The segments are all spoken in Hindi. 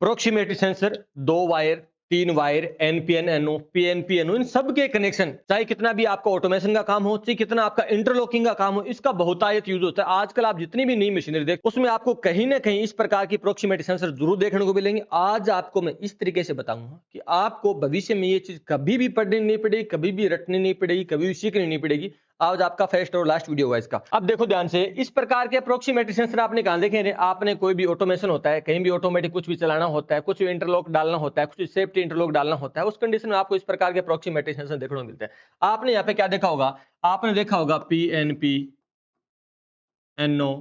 प्रोक्सीमेट्री sensor, 2 wire, 3 wire, NPN, NO, PNP, NO, इन सब के कनेक्शन, चाहे कितना भी आपका ऑटोमेशन का काम हो, चाहे कितना आपका इंटरलॉकिंग का काम हो, इसका बहुतायत यूज होता है। आजकल आप जितनी भी नई मशीनरी देख, उसमें आपको कहीं ना कहीं इस प्रकार की प्रोक्सीमेट्री सेंसर जरूर देखने को मिलेंगे। आज आपको मैं इस तरीके से बताऊंगा कि आपको भविष्य में ये चीज कभी भी पढ़नी नहीं पड़ेगी, कभी भी रटनी नहीं पड़ेगी, कभी भी सीखनी नहीं पड़ेगी। आज आपका फर्स्ट और लास्ट वीडियो होगा इसका। अब देखो ध्यान से, इस प्रकार के अप्रोक्सीमेट्री सेंसर आपने कहां देखे? आपने कोई भी ऑटोमेशन होता है, कहीं भी ऑटोमेटिक कुछ भी चलाना होता है, कुछ भी इंटरलॉक डालना होता है, कुछ सेफ्टी इंटरलॉक डालना होता है, उस कंडीशन में आपको इस प्रकार के अप्रोक्सीमेट्री सेंसर देखने को मिलते हैं। आपने यहाँ पे क्या देखा होगा? आपने देखा होगा पीएनपी, एनओ,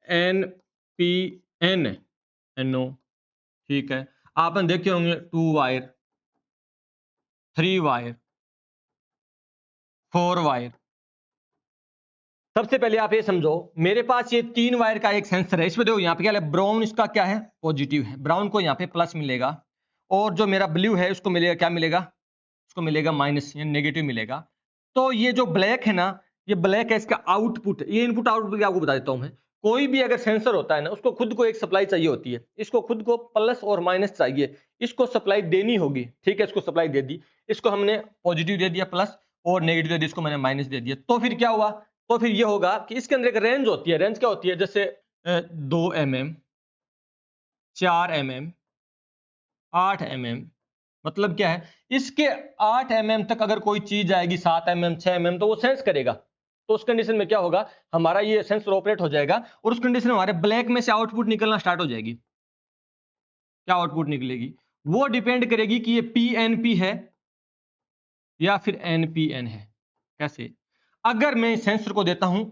एनपीएन, एनओ, ठीक है। आपने देखे होंगे 2 वायर, 3 वायर, 4 वायर। सबसे पहले आप ये समझो, मेरे पास ये 3 वायर का एक सेंसर है। इसमें देखो यहाँ पे क्या है, ब्राउन इसका क्या है? पॉजिटिव है। ब्राउन को यहाँ पे प्लस मिलेगा, और जो मेरा ब्लू है उसको मिलेगा, क्या मिलेगा? उसको मिलेगा माइनस, या नेगेटिव मिलेगा। तो ये जो ब्लैक है ना, ये ब्लैक है, इसका आउटपुट। ये इनपुट आउटपुट आपको बता देता हूं मैं। कोई भी अगर सेंसर होता है ना, उसको खुद को एक सप्लाई चाहिए होती है। इसको खुद को प्लस और माइनस चाहिए, इसको सप्लाई देनी होगी, ठीक है। इसको सप्लाई दे दी, इसको हमने पॉजिटिव दे दिया प्लस, और नेगेटिव दे दिया, इसको मैंने माइनस दे दिया। तो फिर क्या हुआ? तो फिर ये होगा कि इसके अंदर एक रेंज होती है। रेंज क्या होती है? जैसे 2 mm, 4 mm, 8 mm। मतलब क्या है? इसके 8 mm तक अगर कोई चीज आएगी, 7 mm, 6 mm, तो वो सेंस करेगा। तो उस कंडीशन में क्या होगा? हमारा ये सेंसर ऑपरेट हो जाएगा, और उस कंडीशन में हमारे ब्लैक में से आउटपुट निकलना स्टार्ट हो जाएगी। क्या आउटपुट निकलेगी? वो डिपेंड करेगी कि ये पीएनपी है या फिर एनपीएन है। कैसे? अगर मैं सेंसर को देता हूं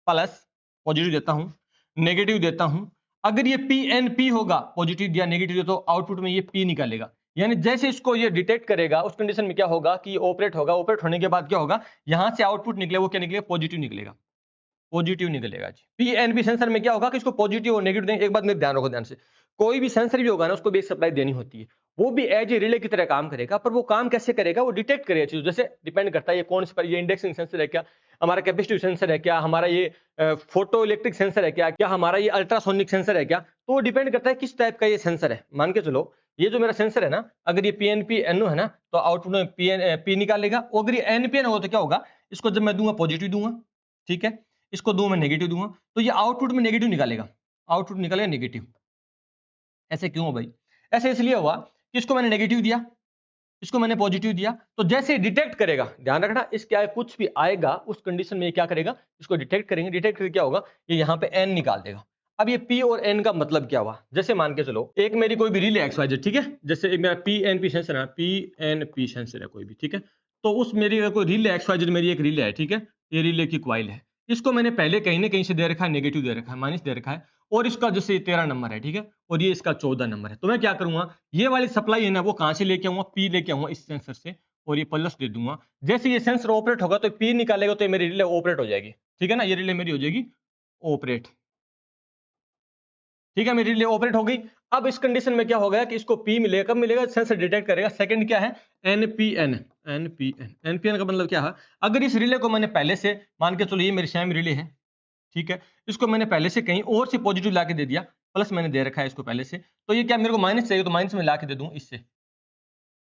प्लस, पॉजिटिव देता हूं, नेगेटिव देता हूं, अगर ये पीएनपी होगा, पॉजिटिव या नेगेटिव, तो आउटपुट में ये पी निकालेगा। यानी जैसे इसको ये डिटेक्ट करेगा, उस कंडीशन में क्या होगा कि ये ऑपरेट होगा। ऑपरेट होने के बाद क्या होगा? यहां से आउटपुट निकले, वो क्या निकलेगा? पॉजिटिव निकलेगा। पॉजिटिव निकलेगा जी। पीएनपी सेंसर में क्या होगा कि इसको पॉजिटिव और नेगेटिव देंगे। एक बात मेरे ध्यान रखो ध्यान से, कोई भी सेंसर भी होगा ना, उसको भी एक सप्लाई देनी होती है। वो भी एज ए रिले की तरह काम करेगा, पर वो काम कैसे करेगा? वो डिटेक्ट करेगा चीज। जैसे डिपेंड करता है ये कौन सी पर, ये इंडेक्सिंग सेंसर है क्या, हमारा कैपेसिटिव सेंसर है क्या, हमारा ये फोटो इलेक्ट्रिक सेंसर है क्या, क्या हमारा ये अल्ट्रासोनिक सेंसर है क्या। तो वो डिपेंड करता है किस टाइप का ये सेंसर है। मान के चलो, ये जो मेरा सेंसर है ना, अगर ये पीएनपी एनओ है ना, तो आउटपुट में पी निकालेगा। और अगर ये एनपीएन होगा तो क्या होगा? इसको जब मैं दूंगा पॉजिटिव दूंगा, ठीक है, इसको दूं मैं नेगेटिव दूंगा, तो ये आउटपुट में नेगेटिव निकालेगा। आउटपुट निकालेगा नेगेटिव। ऐसे क्यों हो भाई? ऐसे इसलिए हुआ कि इसको मैंने नेगेटिव दिया, इसको मैंने पॉजिटिव दिया, तो जैसे डिटेक्ट करेगा, ध्यान रखना, इस क्या है, कुछ भी आएगा उस कंडीशन में ये क्या करेगा? इसको डिटेक्ट करेंगे। डिटेक्ट करके क्या होगा? ये यहाँ पे एन निकाल देगा। अब ये पी और एन का मतलब क्या हुआ? जैसे मान के चलो, एक मेरी कोई भी रिले एक्स वाई जेड, ठीक है, जैसे एक मेरा पी एन पी सेंसर है, पी एन पी सेंसर है कोई भी, ठीक है। तो उस मेरी कोई रिले एक्स वाई जेड, मेरी एक रिले है, ठीक है, ये रिले की क्वाइल है। इसको मैंने पहले कहीं ना कहीं से दे रखा है, नेगेटिव दे रखा है, माइनस दे रखा है, और इसका जैसे 13 नंबर है, ठीक है, और ये इसका 14 नंबर है। तो मैं क्या करूंगा? ये वाली सप्लाई है ना, वो कहां से लेके आऊंगा? पी लेके आऊंगा इस सेंसर से, और ये प्लस दे दूंगा। जैसे ये सेंसर ऑपरेट होगा तो पी निकालेगा, तो ये मेरी रिले ऑपरेट हो जाएगी, ठीक है ना, ये रिले मेरी हो जाएगी ऑपरेट, ठीक है, मेरी रिले ऑपरेट हो गई। अब इस कंडीशन में क्या हो गया कि इसको पी मिलेगा, कब मिलेगा? सेंसर डिटेक्ट करेगा। सेकंड क्या है? एनपीएन। एनपीएन, एनपीएन का मतलब क्या है? अगर इस रिले को मैंने पहले से, मान के चलो ये मेरी सेम रिले है, ठीक है, इसको मैंने पहले से कहीं और से पॉजिटिव लाके दे दिया, प्लस मैंने दे रखा है इसको पहले से, तो ये क्या, मेरे को माइनस चाहिए, तो माइनस में लाके दे दूं, इससे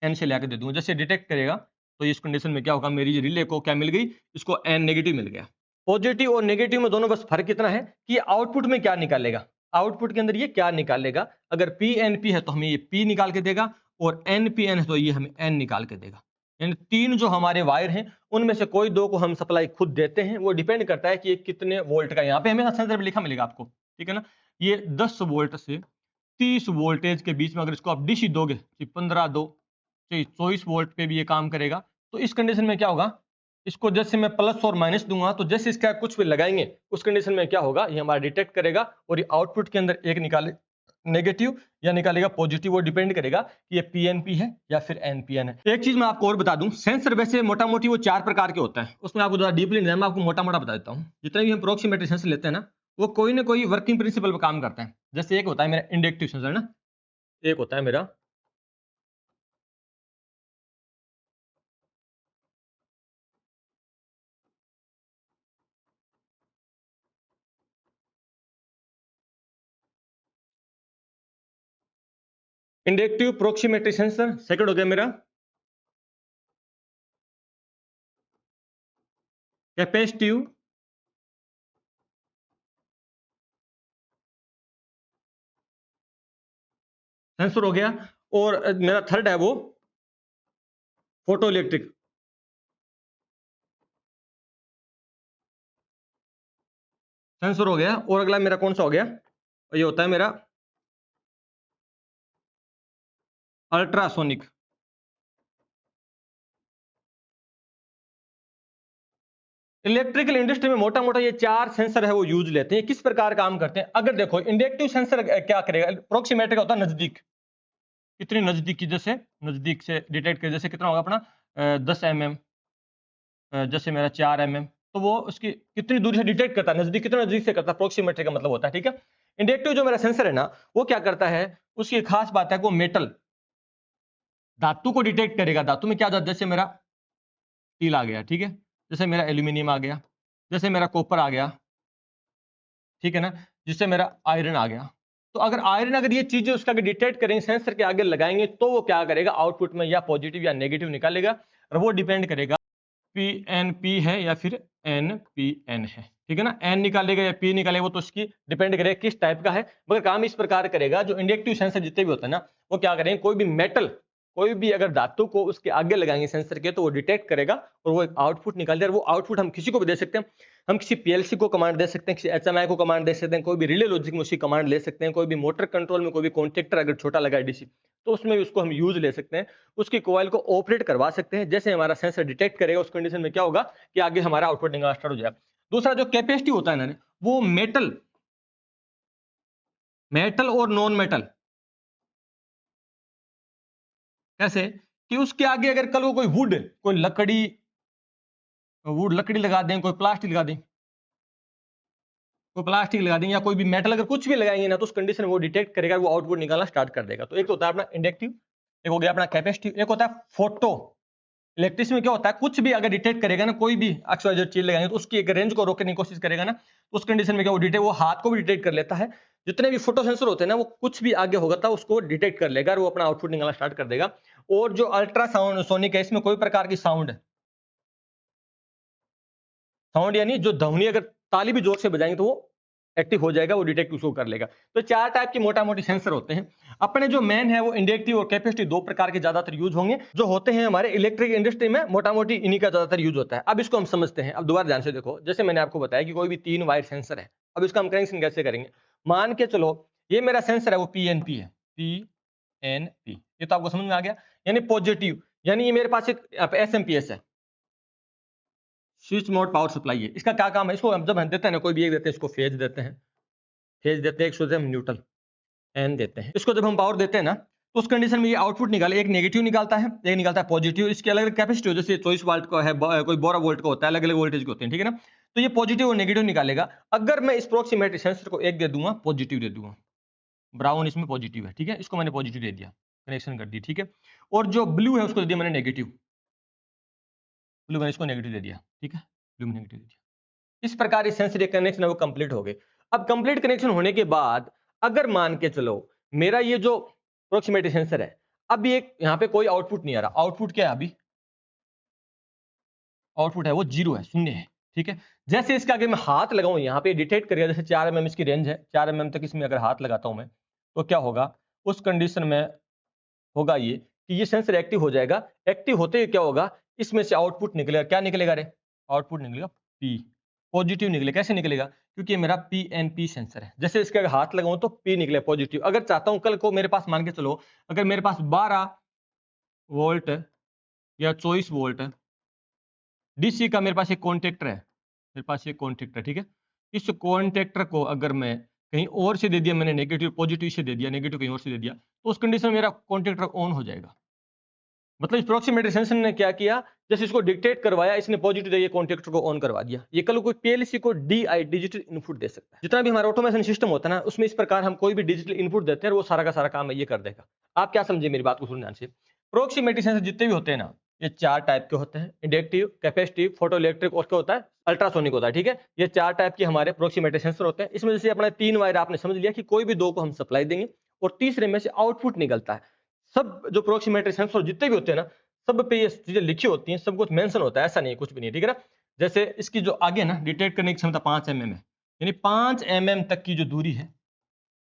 एन से लाके दे दूंगा। जैसे डिटेक्ट करेगा, तो इस कंडीशन में क्या होगा? मेरी रिले को क्या मिल गई? इसको एन नेगेटिव मिल गया। पॉजिटिव और नेगेटिव में दोनों, बस फर्क इतना है कि आउटपुट में क्या निकालेगा। आउटपुट के अंदर ये क्या निकालेगा? अगर पी एन पी है तो हमें ये पी निकाल के देगा, और एन पी एन है तो ये हमें एन निकाल के देगा। यानी तीन जो हमारे वायर हैं, उनमें से कोई दो को हम सप्लाई खुद देते हैं। वो डिपेंड करता है कि ये कितने वोल्ट का। यहाँ पे हमें सेंसर पे लिखा मिलेगा आपको, ठीक है ना। ये 10 वोल्ट से 30 वोल्टेज के बीच में अगर इसको आप डीसी दोगे, 15 दो, 24 वोल्ट पे भी ये काम करेगा। तो इस कंडीशन में क्या होगा? इसको जैसे मैं प्लस और माइनस दूंगा, तो जैसे इसका कुछ भी लगाएंगे, उस कंडीशन में क्या होगा? ये हमारा डिटेक्ट करेगा, और ये आउटपुट के अंदर एक निकाले नेगेटिव या निकालेगा पॉजिटिव। वो डिपेंड करेगा कि ये पीएनपी है या फिर एनपीएन है। एक चीज मैं आपको और बता दूं, सेंसर वैसे मोटा मोटी वो 4 प्रकार के होता है। उसमें आपको ज्यादा डीपली नहीं, मैं आपको मोटा मोटा बता देता हूं। जितने भी हम प्रोक्सीमेट्री सेंसर लेते हैं ना, वो कोई ना कोई वर्किंग प्रिंसिपल पर काम करता है। जैसे एक होता है मेरा इंडक्टिव सेंसर ना, एक होता है मेरा इंडक्टिव प्रोक्सीमेट्री सेंसर, सेकंड हो गया मेरा कैपेसिटिव सेंसर हो गया, और मेरा थर्ड है वो फोटो इलेक्ट्रिक सेंसर हो गया, और अगला मेरा कौन सा हो गया, ये होता है मेरा अल्ट्रासोनिक। इलेक्ट्रिकल इंडस्ट्री में मोटा मोटा ये चार सेंसर है वो यूज लेते हैं। किस प्रकार काम करते हैं, अगर देखो इंडक्टिव सेंसर क्या करेगा, प्रोक्सीमेट्री का होता है नजदीक, कितनी नजदीक की, जैसे नजदीक से डिटेक्ट कर, जैसे कितना होगा अपना 10 mm, जैसे मेरा 4 mm, तो वो उसकी कितनी दूरी से डिटेक्ट करता है, नजदीक कितना नजदीक से करता है, प्रोक्सीमेट्री का मतलब होता है, ठीक है। इंडक्टिव जो मेरा सेंसर है ना, वो क्या करता है, उसकी खास बात है कि वो मेटल धातु को डिटेक्ट करेगा। धातु में क्या जाता है, जैसे मेरा स्टील आ गया, ठीक है, जैसे मेरा एल्यूमिनियम आ गया, जैसे मेरा कॉपर आ गया, ठीक है ना, जिससे मेरा आयरन आ गया। तो अगर आयरन, अगर ये चीजें उसका अगर डिटेक्ट करेंगे, सेंसर के आगे लगाएंगे, तो वो क्या करेगा, आउटपुट में या पॉजिटिव या नेगेटिव निकालेगा, और वो डिपेंड करेगा पी है या फिर NPN है, ठीक है ना। एन निकालेगा या पी निकालेगा, वो तो उसकी डिपेंड करेगा किस टाइप का है, मगर काम इस प्रकार करेगा। जो इंडक्टिव सेंसर जितने भी होते हैं ना, वो क्या करेंगे, कोई भी मेटल, कोई भी अगर धातु को उसके आगे लगाएंगे सेंसर के, तो वो डिटेक्ट करेगा और वो एक आउटपुट निकाल देगा। वो आउटपुट हम किसी को भी दे सकते हैं, हम किसी PLC को कमांड दे सकते हैं, किसी HMI को कमांड दे सकते हैं, कोई भी रिले लॉजिक में उसकी कमांड ले सकते हैं, कोई भी मोटर कंट्रोल में कोई भी कॉन्टेक्टर अगर छोटा लगा है DC, तो उसमें भी उसको हम यूज ले सकते हैं, उसकी कॉइल को ऑपरेट करवा सकते हैं। जैसे हमारा सेंसर डिटेक्ट करेगा, उस कंडीशन में क्या होगा कि आगे हमारा आउटपुट निकलना स्टार्ट हो जाएगा। दूसरा जो कैपेसिटी होता है ना, वो मेटल और नॉन मेटल, कैसे कि उसके आगे अगर कल वो कोई वुड, कोई लकड़ी लगा दें, कोई प्लास्टिक लगा दें, या कोई भी मेटल अगर कुछ भी लगाएंगे ना, तो उस कंडीशन में वो डिटेक्ट करेगा, वो आउटपुट निकालना स्टार्ट कर देगा। तो एक तो होता है अपना इंडक्टिव, एक हो गया अपना कैपेसिटिव, एक होता है फोटो इलेक्ट्रिसिटी में क्या होता है, कुछ भी अगर डिटेक्ट करेगा ना, कोई भी XYZ चीज लगाएंगे, तो उसकी एक रेंज को रोकने की कोशिश करेगा ना, तो उस कंडीशन में क्या वो डिटेक्ट, वो हाथ को भी डिटेक्ट कर लेता है। जितने भी फोटो सेंसर होते हैं ना, वो कुछ भी आगे होगा था उसको डिटेक्ट कर लेगा और वो अपना आउटपुट निकालना स्टार्ट कर देगा। और जो अल्ट्रासाउंड सोनिक है, इसमें कोई प्रकार की साउंड यानी जो ध्वनि, अगर ताली भी जोर से बजाएंगे तो वो एक्टिव हो जाएगा, वो डिटेक्ट उसको कर लेगा। तो चार टाइप की मोटा मोटी सेंसर होते हैं। अपने जो मेन है वो इंडक्टिव और कैपेसिटिव, दो प्रकार के ज्यादातर यूज होंगे जो होते हैं हमारे इलेक्ट्रिक इंडस्ट्री में, मोटा मोटी इन्हीं का ज्यादातर यूज होता है। अब इसको हम समझते हैं। अब दोबारा ध्यान से देखो, जैसे मैंने आपको बताया कि कोई भी 3 वायर सेंसर है, अब इसका हम कनेक्शन कैसे करेंगे। मान के चलो ये मेरा सेंसर है वो PNP है, PNP, ये तो आपको समझ में आ गया, यानी पॉजिटिव, यानी ये मेरे पास एक SMPS है, स्विच मोड पावर सप्लाई है। इसका क्या काम है, इसको हम जब हम देते हैं ना, कोई भी एक देते हैं, इसको फेज देते हैं, इसको हम न्यूट्रल N देते हैं। इसको जब हम पावर देते हैं ना, तो उस कंडीशन में ये आउटपुट निकाले, एक नेगेटिव निकालता है, एक निकालता है पॉजिटिव। इसके अलग अलग कैपेसिटी हो, जैसे 24 वोल्ट का है, कोई 12 वोल्ट का होता है, अलग अलग वोल्टेज के होते हैं, ठीक है ना। तो ये पॉजिटिव और नेगेटिव निकालेगा। अगर मैं इस प्रोक्सीमेट्री सेंसर को एक दे दूंगा, पॉजिटिव दे दूंगा, ब्राउन इसमें पॉजिटिव है, ठीक है, इसको मैंने पॉजिटिव दे दिया, कनेक्शन कर दी, ठीक है। और जो ब्लू है उसको दे दिया मैंने नेगेटिव, ब्लू मैंने इसको नेगेटिव दे दिया, ठीक है, ब्लू में नेगेटिव दे दिया। इस प्रकार इस सेंसर कनेक्शन है वो कंप्लीट हो गए। अब कंप्लीट कनेक्शन होने के बाद अगर मान के चलो मेरा ये जो प्रोक्सीमेटी सेंसर है, अब ये यहाँ पे कोई आउटपुट नहीं आ रहा, आउटपुट क्या है, अभी आउटपुट है वो 0 है, शून्य है, ठीक है। जैसे इसके आगे मैं हाथ लगाऊं, यहाँ पे डिटेक्ट करेगा, जैसे 4 mm इसकी रेंज है, 4 mm तक इसमें अगर हाथ लगाता हूं मैं, तो क्या होगा, उस कंडीशन में होगा ये कि ये सेंसर एक्टिव हो जाएगा। एक्टिव होते ही क्या होगा, इसमें से आउटपुट निकलेगा, क्या निकलेगा रे, आउटपुट निकलेगा P, पॉजिटिव निकलेगा। कैसे निकलेगा, क्योंकि ये मेरा PNP सेंसर है। जैसे इसके अगर हाथ लगाऊं तो P निकले पॉजिटिव। अगर चाहता हूं कल को मेरे पास, मान के चलो अगर मेरे पास 12 वोल्ट या 24 वोल्ट DC का मेरे पास एक कॉन्टेक्टर है, मेरे पास एक कॉन्टेक्टर, ठीक है, इस कॉन्टेक्टर को अगर मैं कहीं और से दे दिया, मैंने नेगेटिव पॉजिटिव से दे दिया, नेगेटिव कहीं और से दे दिया, तो उस कंडीशन में मेरा कॉन्टेक्टर ऑन हो जाएगा। मतलब इस प्रोक्सीमेटी सेंसर ने क्या किया, जैसे इसको डिक्टेट करवाया, इसने पॉजिटिव देके कॉन्टेक्टर को ऑन करवा दिया। ये कल कोई PLC को DI डिजिटल इनपुट दे सकता है। जितना भी हमारा ऑटोमेशन सिस्टम होता है ना, उसमें इस प्रकार हम कोई भी डिजिटल इनपुट देते हैं और वो सारा का सारा काम ये कर देगा। आप क्या समझे मेरी बात को, सुन ध्यान से। प्रोक्सीमेटी सेंसर जितने भी होते हैं ना, ये 4 टाइप के होते हैं, इंडक्टिव, कैपेसिटिव, फोटो इलेक्ट्रिक, और क्या होता है, अल्ट्रासोनिक होता है, ठीक है। ये 4 टाइप के हमारे प्रोक्सीमेटी सेंसर होते हैं। इसमें जैसे अपने 3 वायर आपने समझ लिया कि कोई भी 2 को हम सप्लाई देंगे और तीसरे में से आउटपुट निकलता है। सब जो प्रोक्सीमेट्री सेंसर जितने भी होते हैं ना, सब पे ये चीजें लिखी होती हैं, सब कुछ मेंशन होता है, ऐसा नहीं है कुछ भी नहीं, ठीक है ना। जैसे इसकी जो आगे ना डिटेक्ट करने की क्षमता 5 mm है, यानी 5 mm तक की जो दूरी है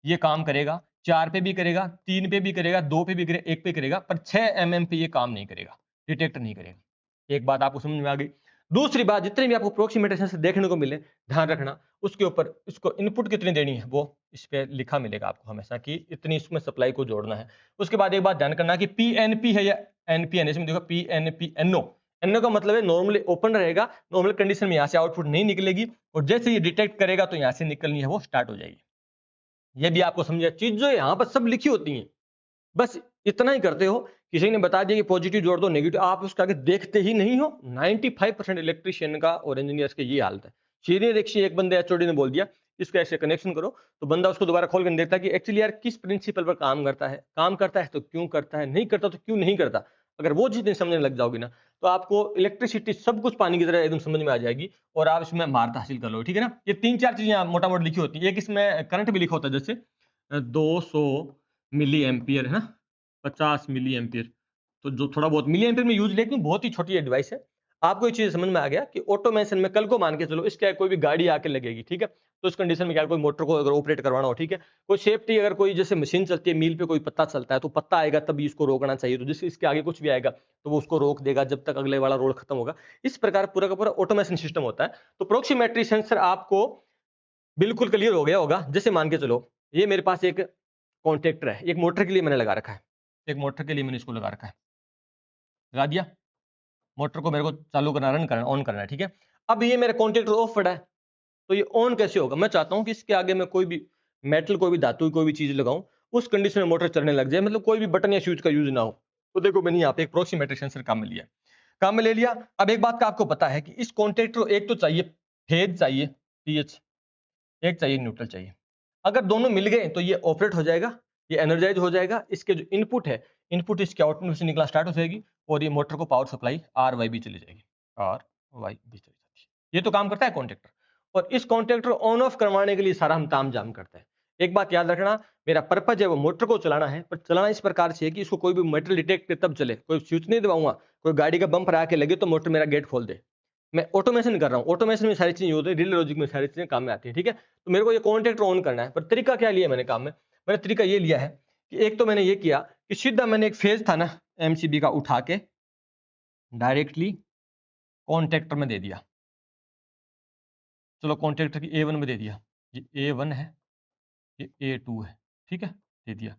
ये काम करेगा। 4 पे भी करेगा, 3 पे भी करेगा, 2 पे भी करेगा, 1 पे करेगा, पर 6 mm पे ये काम नहीं करेगा, डिटेक्ट नहीं करेगा। एक बात आपको समझ में आ गई। दूसरी बात, जितने भी आपको प्रोक्सीमेट्री सेंसर देखने को मिले, ध्यान रखना उसके ऊपर इसको इनपुट कितनी देनी है वो इस पे लिखा मिलेगा आपको हमेशा कि इतनी इसमें सप्लाई को जोड़ना है। उसके बाद एक बात ध्यान करना कि पीएनपी है या एनपीएन, इसमें देखो पीएनपी एनओ, एनओ का मतलब है नॉर्मली ओपन रहेगा, नॉर्मल कंडीशन में यहाँ से आउटपुट नहीं निकलेगी, और जैसे ये डिटेक्ट करेगा तो यहाँ से निकलनी है वो स्टार्ट हो जाएगी। ये भी आपको समझिए, चीज जो यहाँ पर सब लिखी होती है, बस इतना ही करते हो। किसी ने बता दिया कि पॉजिटिव जोड़ दो नेगेटिव, आप उसके आगे देखते ही नहीं हो। 95% इलेक्ट्रिशियन का और इंजीनियर्स का ये हालत है। सीनियर एक बंदे एचओडी ने बोल दिया इसको ऐसे कनेक्शन करो, तो बंदा उसको दोबारा खोल कर देखता है कि एक्चुअली यार किस प्रिंसिपल पर काम करता है तो क्यों करता है, नहीं करता तो क्यों नहीं करता। अगर वो चीज नहीं समझने लग जाओगे ना, तो आपको इलेक्ट्रिसिटी सब कुछ पानी की तरह एकदम समझ में आ जाएगी और आप इसमें महारत हासिल कर लो, ठीक है ना। ये 3-4 चीजें मोटा मोटा लिखी होती है। एक इसमें करंट भी लिखा होता है, जैसे 200 मिली एम्पियर है ना, 50 मिली एम्पियर, तो जो थोड़ा बहुत मिली एम्पियर में यूज, लेकिन बहुत ही छोटी ये डिवाइस है। आपको ये चीज समझ में आ गया कि ऑटोमेशन में कल को मान के चलो इसके कोई भी गाड़ी आके लगेगी, ठीक है, तो इस कंडीशन में क्या कोई मोटर को अगर ऑपरेट करवाना हो, ठीक है, कोई सेफ्टी, अगर कोई जैसे मशीन चलती है मिल पे, कोई पत्ता चलता है तो पत्ता आएगा तभी इसको रोकना चाहिए, तो जिससे इसके आगे कुछ भी आएगा तो वो उसको रोक देगा जब तक अगले वाला रोल खत्म होगा। इस प्रकार पूरा का पूरा ऑटोमेशन सिस्टम होता है। तो प्रोक्सीमेट्री सेंसर आपको बिल्कुल क्लियर हो गया होगा। जैसे मान के चलो ये मेरे पास एक कॉन्टेक्टर है, एक मोटर के लिए मैंने लगा रखा है, एक मोटर के लिए मैंने इसको लगा रखा है, लगा दिया। मोटर को मेरे को चालू करना, रन करना, ऑन करना है, ठीक है। अब ये मेरा कॉन्टेक्टर ऑफ पड़ा है, तो ये ऑन कैसे होगा। मैं चाहता हूं कि इसके आगे मैं कोई भी मेटल, कोई भी धातु, कोई भी चीज लगाऊं, उस कंडीशन में मोटर चलने लग जाए, मतलब कोई भी बटन या स्विच का यूज ना हो। तो देखो मैंने यहाँ पे एक प्रोक्सीमेट्री सेंसर काम में लिया, काम में ले लिया। अब एक बात का आपको पता है कि इस कॉन्टेक्टर एक तो चाहिए फेज चाहिए, पीएच, एक चाहिए न्यूट्रल चाहिए। अगर दोनों मिल गए तो ये ऑपरेट हो जाएगा, ये एनर्जाइज हो जाएगा। इसके जो इनपुट है, इनपुट इसके आउटपुट से निकला स्टार्ट हो जाएगी और ये मोटर को पावर सप्लाई आर वाई भी चली जाएगी, आर वाई भी चली जाती है। ये तो काम करता है कॉन्टेक्टर। और इस कॉन्टेक्टर ऑन ऑफ करवाने के लिए सारा हम ताम जाम करते हैं। एक बात याद रखना, मेरा पर्पज है वो मोटर को चलाना है, पर चलाना इस प्रकार से है कि इसको कोई भी मेटल डिटेक्ट करे तब चले। कोई स्विच नहीं दबाऊंगा, कोई गाड़ी का बम्पर आके लगे तो मोटर मेरा गेट खोल दे। मैं ऑटोमेशन कर रहा हूँ, ऑटोमेशन में सारी चीजें होती है, रिले लॉजिक में सारी चीजें काम में आती है, ठीक है। तो मेरे को ये कॉन्टेक्टर ऑन करना है, पर तरीका क्या लिया मैंने काम में, मैंने तरीका ये लिया है कि एक तो मैंने ये किया कि सीधा मैंने एक फेज था ना एमसीबी का उठा के डायरेक्टली कॉन्टेक्टर में दे दिया। चलो कॉन्टेक्टर की A1 में दे दिया, ये A1 है, ये A2 है, ठीक है, दे दिया।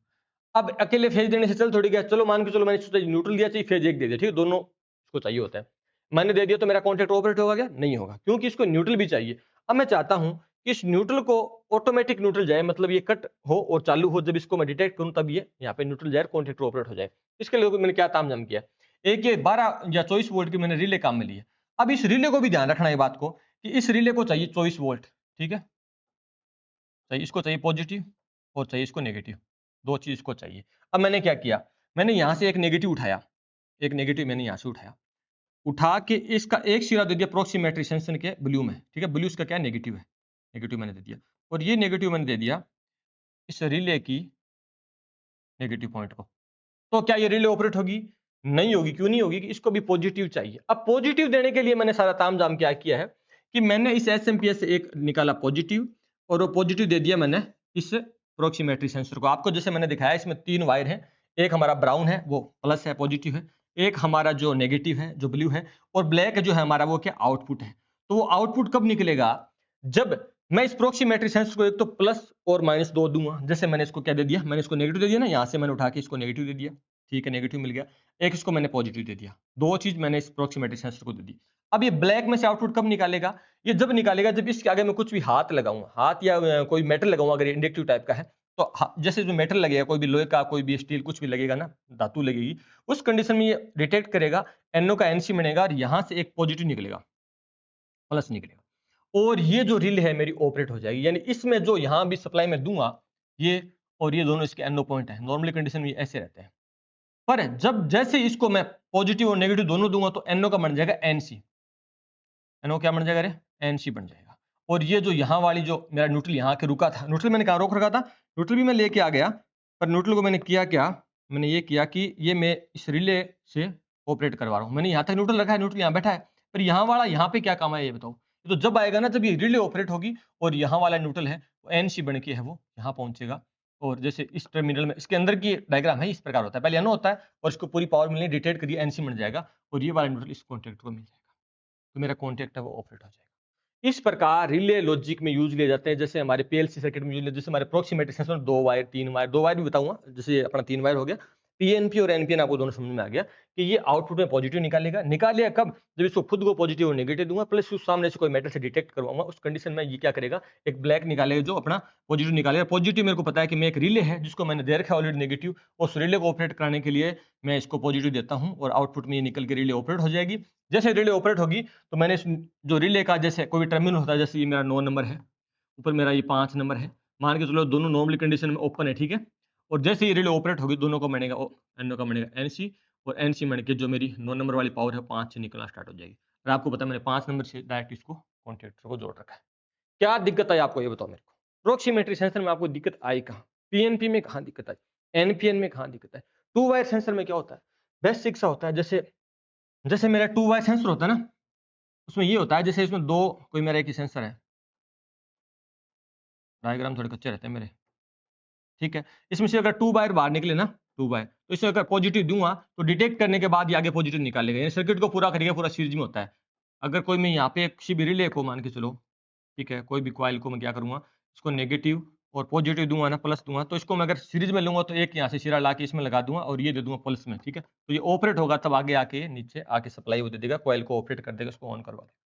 अब अकेले फेज देने से चल थोड़ी गया, चलो मान के चलो मैंने सोचा न्यूट्रल दिया, चाहिए फेज एक दे दिया, ठीक है, दोनों इसको चाहिए होता है। मैंने दे दिया तो मेरा कॉन्टेक्ट ऑपरेट होगा क्या? नहीं होगा, क्योंकि इसको न्यूट्रल भी चाहिए। अब मैं चाहता हूं कि इस न्यूट्रल को ऑटोमेटिक न्यूट्रल जाए, मतलब ये कट हो और चालू हो, जब इसको मैं डिटेक्ट करूं तब ये यहाँ पे न्यूट्रल जाए, कॉन्टेक्ट ऑपरेट हो जाए। इसके लिए मैंने क्या तामझाम किया, एक ये 12 या 24 वोल्ट की मैंने रिले काम में लिए। अब इस रिले को भी ध्यान रखना ये बात को कि इस रिले को चाहिए 24 वोल्ट, ठीक है, चाहिए, इसको चाहिए पॉजिटिव और चाहिए इसको नेगेटिव, दो चीज को चाहिए। अब मैंने क्या किया, मैंने यहां से एक नेगेटिव उठाया, एक नेगेटिव मैंने यहां से उठाया, उठा के इसका एक सिरा दे दिया प्रोक्सीमेट्री सेंसर के ब्लू में, ठीक है, ब्लू इसका क्या है, नेगेटिव है, नेगेटिव मैंने दे दिया। और ये नेगेटिव मैंने दे दिया इस रिले की नेगेटिव पॉइंट को। तो क्या ये रिले ऑपरेट होगी? नहीं होगी। क्यों नहीं होगी? कि इसको भी पॉजिटिव चाहिए। अब पॉजिटिव देने के लिए मैंने सारा तामझाम क्या किया है कि मैंने इस एसएमपीएस से एक निकाला पॉजिटिव, और वो पॉजिटिव दे दिया मैंने इस प्रोक्सीमेट्री सेंसर को। आपको जैसे मैंने दिखाया इसमें 3 वायर है, एक हमारा ब्राउन है वो प्लस है, पॉजिटिव है, एक हमारा जो नेगेटिव है जो ब्लू है, और ब्लैक जो है हमारा वो क्या आउटपुट है। तो वो आउटपुट कब निकलेगा? जब मैं इस प्रोक्सीमेट्री सेंसर को एक तो प्लस और माइनस दो दूंगा। जैसे मैंने इसको क्या दे दिया, मैंने इसको नेगेटिव दे दिया ना, यहां से मैंने उठा के इसको नेगेटिव दे दिया, ठीक है, नेगेटिव मिल गया। एक इसको मैंने पॉजिटिव दे दिया, दो चीज मैंने इस प्रोक्सीमेट्री सेंसर को दे दी। अब ये ब्लैक में से आउटपुट कब निकालेगा? ये जब निकालेगा जब इसके आगे मैं कुछ भी हाथ लगाऊंगा, हाथ या कोई मेटल लगाऊंगा, अगर इंडक्टिव टाइप का है तो जैसे जो मेटल लगेगा, कोई भी लोहे का, कोई भी स्टील, कुछ भी लगेगा ना, धातु लगेगी, उस कंडीशन में ये डिटेक्ट करेगा, NO का NC बनेगा और यहां से एक पॉजिटिव निकलेगा, प्लस निकलेगा, और ये जो रिले है मेरी ऑपरेट हो जाएगी। यानी इसमें जो यहां भी सप्लाई में दूंगा, ये और ये दोनों इसके NO पॉइंट है, नॉर्मली कंडीशन में ऐसे रहते हैं। पर जब जैसे इसको मैं पॉजिटिव और नेगेटिव दोनों दूंगा तो NO का बन जाएगा NC, NO क्या बन जाएगा रे? NC बन जाएगा। और ये जो यहाँ वाली जो मेरा न्यूट्रल यहाँ के रुका था, न्यूट्रल मैंने कहा रोक रखा था, न्यूट्रल भी मैं लेके आ गया, पर न्यूट्रल को मैंने किया क्या, मैंने ये किया कि ये मैं इस रिले से ऑपरेट करवा रहा हूँ। मैंने यहाँ तक न्यूट्रल रखा है, न्यूट्रल यहाँ बैठा है, पर यहाँ वाला यहाँ पे क्या काम है ये बताओ? ये तो जब आएगा ना जब ये रिले ऑपरेट होगी और यहाँ वाला न्यूट्रल है, एनसी बन के है वो यहाँ पहुँचेगा और जैसे इस टर्मिनल में इसके अंदर की डायग्राम है इस प्रकार होता है। पहले एनो होता है और इसको पूरी पावर मिलनी डिटेक्ट करिए एनसी बन जाएगा और ये वाला न्यूट्रल इस कॉन्टैक्ट को मिल जाएगा। तो मेरा कॉन्टैक्ट है वो ऑपरेट हो जाएगा। इस प्रकार रिले लॉजिक में यूज लिए जाते हैं, जैसे हमारे पीएलसी सर्किट में यूज लिए, जैसे हमारे प्रॉक्सिमिटी सेंसर में 2 वायर 3 वायर, 2 वायर भी बताऊंगा, जैसे ये अपना 3 वायर हो गया। पीएनपी और एनपीएन आपको दोनों समझ में आ गया कि ये आउटपुट में पॉजिटिव निकालेगा कब? जब इसको खुद को पॉजिटिव और नेगेटिव दूंगा प्लस उस सामने से कोई मेटल से डिटेक्ट करवाऊंगा, उस कंडीशन में ये क्या करेगा, एक ब्लैक निकालेगा जो अपना पॉजिटिव निकालेगा। पॉजिटिव मेरे को पता है कि मैं एक रिले है जिसको मैंने दे रखा है ऑलरेडी नेगेटिव, उस रिले को ऑपरेट कराने के लिए मैं इसको पॉजिटिव देता हूं और आउटपुट में ये निकल के रिले ऑपरेट हो जाएगी। जैसे रिले ऑपरेट होगी तो मैंने जो रिले का जैसे कोई टर्मिनल होता है, जैसे ये मेरा 9 नंबर है, ऊपर मेरा ये 5 नंबर है, मान के चलो दोनों नॉर्मली कंडीशन में ओपन है, ठीक है। और जैसे ये रिले ऑपरेट होगी दोनों का बनेगा एनो का बनेगा एनसी और एनसी बन के जो मेरी 9 नंबर वाली पावर है 5 से निकलना स्टार्ट हो जाएगी। और आपको पता है मैंने 5 नंबर से डायरेक्ट इसको कॉन्टैक्टर को जोड़ रखा है। क्या दिक्कत आई आपको ये बताओ मेरे को? प्रोक्सीमेट्री सेंसर में आपको दिक्कत आई कहाँ? पीएनपी में कहाँ दिक्कत आई? एनपीएन में कहाँ दिक्कत आई? 2 वायर सेंसर में क्या होता है? बेसिक सा होता है, जैसे जैसे मेरा 2 वायर सेंसर होता है ना, उसमें ये होता है जैसे इसमें 2 कोई मेरा एक ही सेंसर है। डायग्राम थोड़े कच्चे रहते हैं मेरे, ठीक है। इसमें से अगर 2 वायर बाहर निकले ना, 2 वायर, तो इसमें अगर पॉजिटिव दूँगा तो डिटेक्ट करने के बाद ये आगे पॉजिटिव निकालेगा। यानी सर्किट को पूरा करेगा, पूरा सीरीज में होता है। अगर कोई मैं यहाँ पे किसी भी रिले को मान के चलो, ठीक है, कोई भी कॉइल को मैं क्या करूँगा, इसको नेगेटिव और पॉजिटिव दूँगा ना, प्लस दूँगा, तो इसको मैं अगर सीरीज में लूँगा तो एक यहाँ से सिरा लाके इसमें लगा दूँगा और ये दे दूँगा प्लस में, ठीक है। तो ये ऑपरेट होगा तब आगे आके नीचे आके सप्लाई वो दे देगा, कॉइल को ऑपरेट कर देगा, उसको ऑन करवा देगा।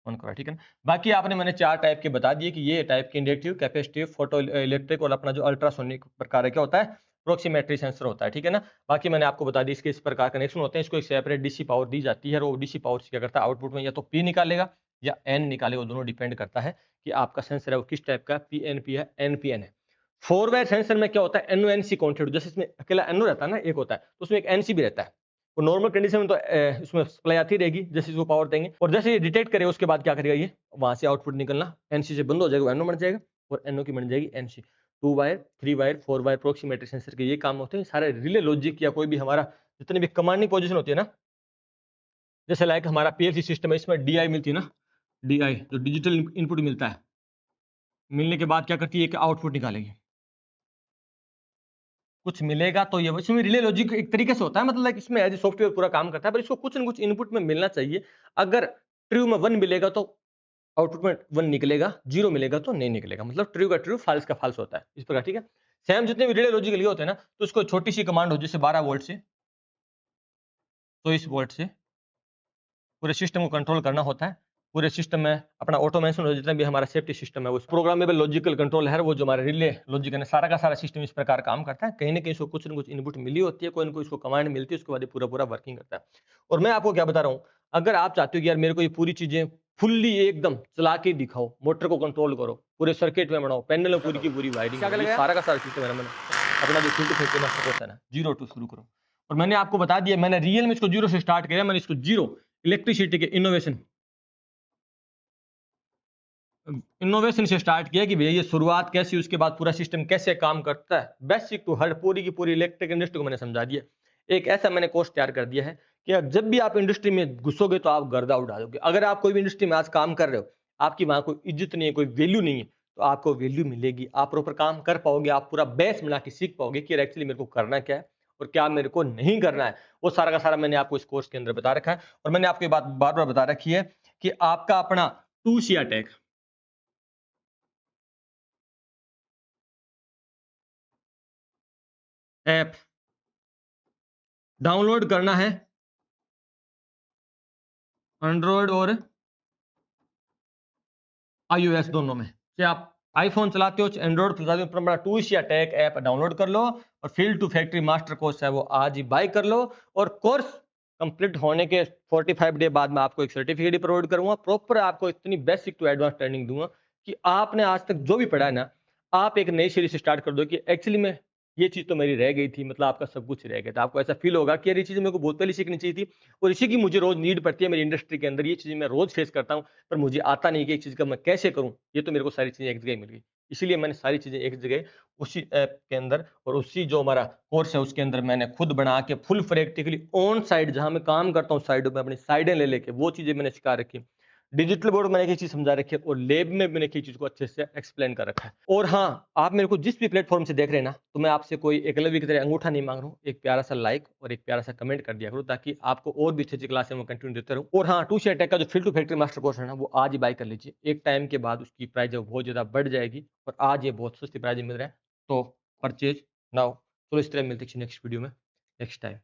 ऑन करा, ठीक है ना। बाकी आपने मैंने 4 टाइप के बता दिए कि ये टाइप के इंडक्टिव, कैपेसिटिव, फोटो इलेक्ट्रिक और अपना जो अल्ट्रासोनिक प्रकार है क्या होता है, प्रोक्सीमेट्री सेंसर होता है, ठीक है ना। बाकी मैंने आपको बता दी इसके इस प्रकार कनेक्शन होते हैं, इसको एक सेपरेट डीसी पावर दी जाती है और वो डीसी पावर से क्या करता है आउटपुट में या तो पी निकालेगा या एन निकालेगा, दोनों डिपेंड करता है कि आपका सेंसर है वो किस टाइप का पीएनपी है एनपीएन है। 4 वायर सेंसर में क्या होता है, एनओएनसी कॉन्सेप्ट, जैसे इसमें अकेला एनओ रहता है ना, एक होता है तो उसमें एक एनसी भी रहता है। वो नॉर्मल कंडीशन में तो इसमें सप्लाई आती रहेगी, जैसे इसको पावर देंगे और जैसे ये डिटेक्ट करेगा उसके बाद क्या करेगा, ये वहां से आउटपुट निकलना एनसी से बंद हो जाएगा, एनओ बन जाएगा और एनओ की बन जाएगी NC. 2 wire 3 wire 4 wire proximity sensor के ये काम होते हैं सारे। रिले लॉजिक या कोई भी हमारा जितने भी कमांडिंग पोजीशन होती है ना, जैसे लाइक हमारा पीएलसी सिस्टम है, इसमें डीआई मिलती है ना, डीआई जो डिजिटल इनपुट मिलता है, मिलने के बाद क्या करती है, एक आउटपुट निकालेगी। कुछ मिलेगा तो ये इसमें रिले लॉजिक एक तरीके से होता है, मतलब लाइक इसमें एज ए सॉफ्टवेयर पूरा काम करता है, पर इसको कुछ न कुछ इनपुट में मिलना चाहिए। अगर ट्रू में 1 मिलेगा तो आउटपुट में 1 निकलेगा, 0 मिलेगा तो नहीं निकलेगा, मतलब ट्रू का ट्रू, फाल्स का फाल्स होता है, इस प्रकार, ठीक है। सेम जितने भी रिले लॉजिक लिए होते हैं ना, तो उसको छोटी सी कमांड हो जैसे 12 वोल्ट से 24 वोल्ट से पूरे सिस्टम को कंट्रोल करना होता है। पूरे सिस्टम में अपना ऑटोमेशन हो, जितना भी हमारा सेफ्टी सिस्टम है वो प्रोग्रामेबल लॉजिकल कंट्रोल है, वो जो हमारा रिले लॉजिक है सारा का सारा सिस्टम इस प्रकार काम करता है। कहीं ना कहीं इसको कुछ न कुछ इनपुट मिली होती है, कोई ना कोई इसको कमांड मिलती है, उसके बाद ये पूरा पूरा वर्किंग करता है। और मैं आपको क्या बता रहा हूँ, अगर आप चाहते हो कि यार मेरे को ये पूरी चीजें फुल्ली एकदम चला के दिखाओ, मोटर को कंट्रोल करो, पूरे सर्किट में बनाओ, पैनल में पूरी की पूरी वायरिंग, सारा का सारा सिस्टम है, मैंने अपना जो फिल्टर फेंक मास्टर कोर्स है ना, 0 टू शुरू करो। और मैंने आपको बता दिया, मैंने रियल में इसको 0 से स्टार्ट किया, मैंने इसको 0 इलेक्ट्रिसिटी के इनोवेशन से स्टार्ट किया कि भैया ये शुरुआत कैसी, उसके बाद पूरा सिस्टम कैसे काम करता है, बेसिक टू हर पूरी की पूरी इलेक्ट्रिक इंडस्ट्री को मैंने समझा दिया। एक ऐसा मैंने कोर्स तैयार कर दिया है कि जब भी आप इंडस्ट्री में घुसोगे तो आप गर्दा उड़ा दोगे। अगर आप कोई भी इंडस्ट्री में आज काम कर रहे हो, आपकी वहां कोई इज्जत नहीं है, कोई वैल्यू नहीं है, तो आपको वैल्यू मिलेगी, आप प्रॉपर काम कर पाओगे, आप पूरा बेस बना के सीख पाओगे कि एक्चुअली मेरे को करना क्या है और क्या मेरे को नहीं करना है। वो सारा का सारा मैंने आपको इस कोर्स के अंदर बता रखा है। और मैंने आपको ये बात बार बार बता रखी है कि आपका अपना टूसिया टेक ऐप डाउनलोड करना है एंड्रॉयड और आईओएस दोनों में। चाहे आप आईफोन चलाते हो एंड्रॉयड चलाते हो, अपना टूसिया टेक ऐप डाउनलोड कर लो और field to factory master course है वो आज ही बाय कर लो। और कोर्स कंप्लीट होने के 45 डे बाद मैं आपको एक सर्टिफिकेट प्रोवाइड करूंगा। प्रॉपर आपको इतनी बेसिक टू एडवांस ट्रेनिंग दूंगा कि आपने आज तक जो भी पढ़ा है ना, आप एक नई सीरीज स्टार्ट कर दो कि एक्चुअली में ये चीज तो मेरी रह गई थी, मतलब आपका सब कुछ रह गया था। आपको ऐसा फील होगा कि यार ये चीज मेरे को बहुत पहले सीखनी चाहिए थी और इसी की मुझे रोज नीड पड़ती है मेरी इंडस्ट्री के अंदर, ये चीजें मैं रोज फेस करता हूँ पर मुझे आता नहीं कि एक चीज का मैं कैसे करूँ, ये तो मेरे को सारी चीजें एक जगह मिल गई। इसीलिए मैंने सारी चीज़ें एक जगह उसी ऐप के अंदर और उसी जो हमारा कोर्स है उसके अंदर मैंने खुद बना के फुल प्रैक्टिकली ऑन साइट जहाँ मैं काम करता हूँ साइडों में अपनी साइडें ले लेके वो चीज़ें मैंने सिखा रखी। डिजिटल बोर्ड मैंने एक चीज़ समझा रखी है और लैब में मैंने एक चीज़ को अच्छे से एक्सप्लेन कर रखा है। और हाँ, आप मेरे को जिस भी प्लेटफ़ॉर्म से देख रहे हैं ना, तो मैं आपसे कोई एकलव्य की तरह अंगूठा नहीं माँग रहा हूँ। एक प्यारा-सा लाइक और एक प्यारा-सा कमेंट कर दिया करो ताकि आपको और भी अच्छी-अच्छी क्लासें मैं कंटिन्यू देता रहूँ। और हाँ, 2C टेक का जो field to factory master course है ना, वो आज ही बाय कर लीजिए। एक टाइम के बाद उसकी प्राइस जो बहुत ज़्यादा बढ़ जाएगी और आज ये बहुत सस्ती प्राइस में मिल रहा है। तो परचेज़ नाउ। चलो इस तरह मिलते हैं किसी नेक्स्ट वीडियो में, नेक्स्ट टाइम।